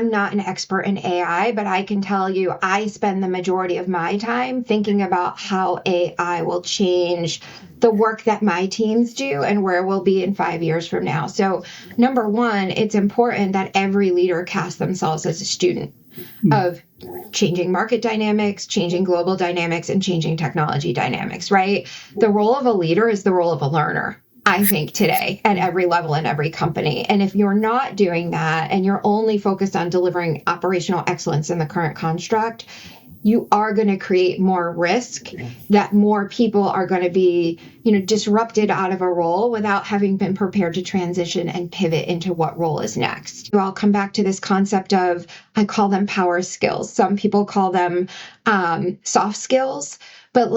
I'm not an expert in AI, but I can tell you I spend the majority of my time thinking about how AI will change the work that my teams do and where we'll be in 5 years from now. So number one, it's important that every leader cast themselves as a student of changing market dynamics, changing global dynamics, and changing technology dynamics, right? The role of a leader is the role of a learner, I think, today at every level in every company. And if you're not doing that and you're only focused on delivering operational excellence in the current construct, you are going to create more risk that more people are going to be, disrupted out of a role without having been prepared to transition and pivot into what role is next. I'll come back to this concept of, I call them power skills. Some people call them soft skills. But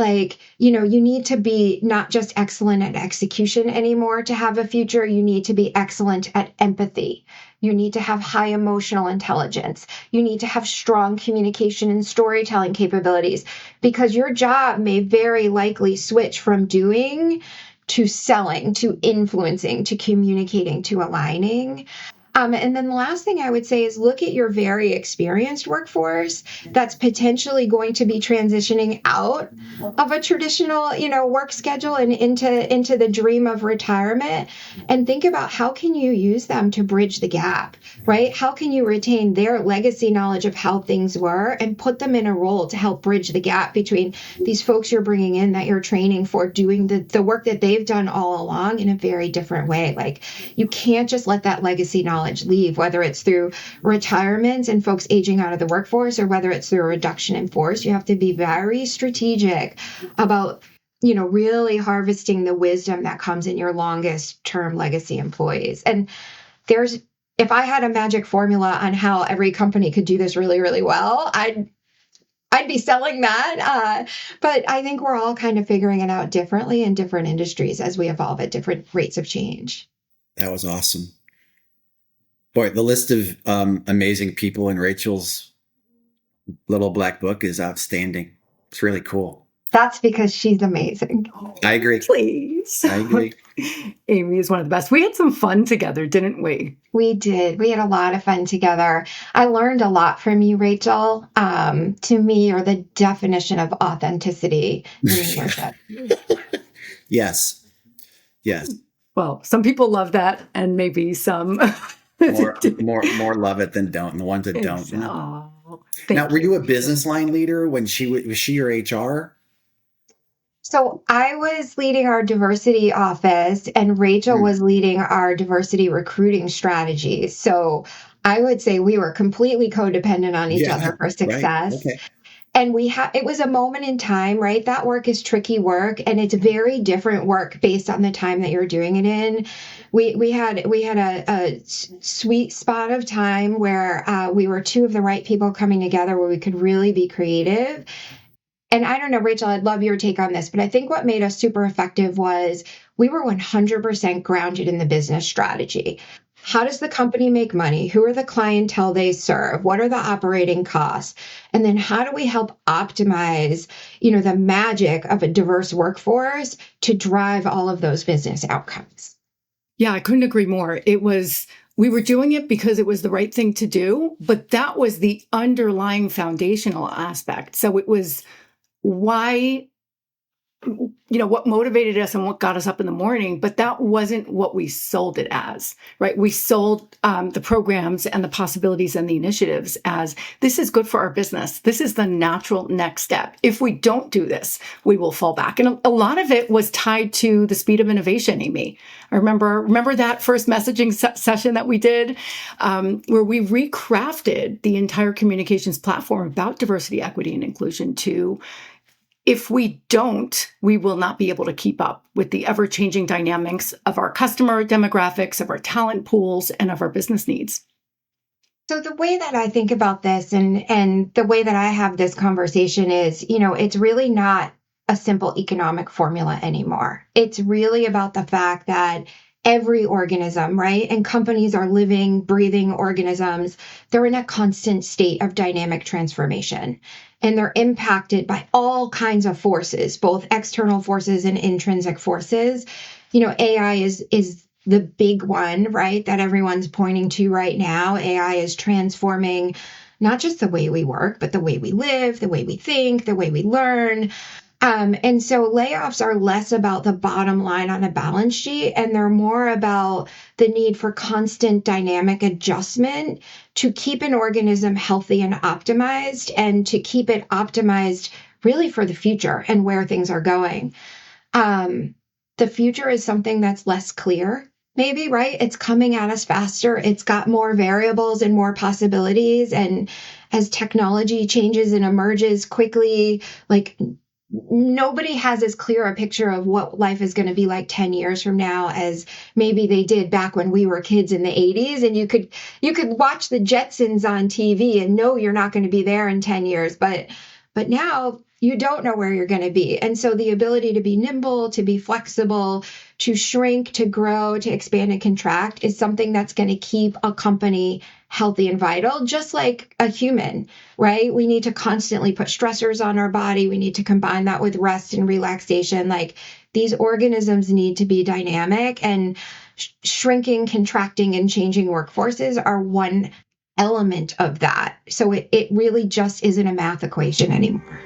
you need to be not just excellent at execution anymore to have a future. You need to be excellent at empathy. You need to have high emotional intelligence. You need to have strong communication and storytelling capabilities, because your job may very likely switch from doing to selling, to influencing, to communicating, to aligning. And then the last thing I would say is look at your very experienced workforce that's potentially going to be transitioning out of a traditional, work schedule and into the dream of retirement, and think about how can you use them to bridge the gap, right? How can you retain their legacy knowledge of how things were and put them in a role to help bridge the gap between these folks you're bringing in that you're training for doing the work that they've done all along in a very different way. Like, you can't just let that legacy knowledge leave, whether it's through retirements and folks aging out of the workforce or whether it's through a reduction in force. You have to be very strategic about, really harvesting the wisdom that comes in your longest term legacy employees. And if I had a magic formula on how every company could do this really, really well, I'd be selling that. But I think we're all kind of figuring it out differently in different industries as we evolve at different rates of change. That was awesome. Boy, the list of amazing people in Rachel's little black book is outstanding. It's really cool. That's because she's amazing. I agree. Please. I agree. Amy is one of the best. We had some fun together, didn't we? We did. We had a lot of fun together. I learned a lot from you, Rachel. To me, you're the definition of authenticity in leadership. Yes. Well, some people love that, and maybe some more love it than don't. And the ones that don't. Now, were you a business line leader when was she your HR? So I was leading our diversity office and Rachel was leading our diversity recruiting strategy. So I would say we were completely codependent on each other for success. Right. Okay. And it was a moment in time, right? That work is tricky work and it's very different work based on the time that you're doing it in. We had a sweet spot of time where we were two of the right people coming together where we could really be creative. And I don't know, Rachel, I'd love your take on this, but I think what made us super effective was we were 100% grounded in the business strategy. How does the company make money? Who are the clientele they serve? What are the operating costs? And then how do we help optimize, the magic of a diverse workforce to drive all of those business outcomes? Yeah, I couldn't agree more. We were doing it because it was the right thing to do, but that was the underlying foundational aspect. So it was why, what motivated us and what got us up in the morning, but that wasn't what we sold it as, right? We sold the programs and the possibilities and the initiatives as this is good for our business. This is the natural next step. If we don't do this, we will fall back. And a lot of it was tied to the speed of innovation, Amy. I remember that first messaging session that we did, where we recrafted the entire communications platform about diversity, equity, and inclusion to, if we don't, we will not be able to keep up with the ever-changing dynamics of our customer demographics, of our talent pools, and of our business needs. So the way that I think about this and the way that I have this conversation is, it's really not a simple economic formula anymore. It's really about the fact that every organism, right? And companies are living, breathing organisms. They're in a constant state of dynamic transformation. And they're impacted by all kinds of forces, both external forces and intrinsic forces. AI is the big one, right, that everyone's pointing to right now. AI is transforming not just the way we work, but the way we live, the way we think, the way we learn. And so layoffs are less about the bottom line on a balance sheet, and they're more about the need for constant dynamic adjustment to keep an organism healthy and optimized, and to keep it optimized really for the future and where things are going. The future is something that's less clear, maybe, right? It's coming at us faster. It's got more variables and more possibilities. And as technology changes and emerges quickly, like nobody has as clear a picture of what life is going to be like 10 years from now as maybe they did back when we were kids in the 80s. And you could watch the Jetsons on TV and know you're not going to be there in 10 years. But now you don't know where you're going to be. And so the ability to be nimble, to be flexible, to shrink, to grow, to expand and contract is something that's going to keep a company healthy and vital, just like a human, right? We need to constantly put stressors on our body. We need to combine that with rest and relaxation. Like these organisms need to be dynamic, and shrinking, contracting, and changing workforces are one element of that. So it really just isn't a math equation anymore.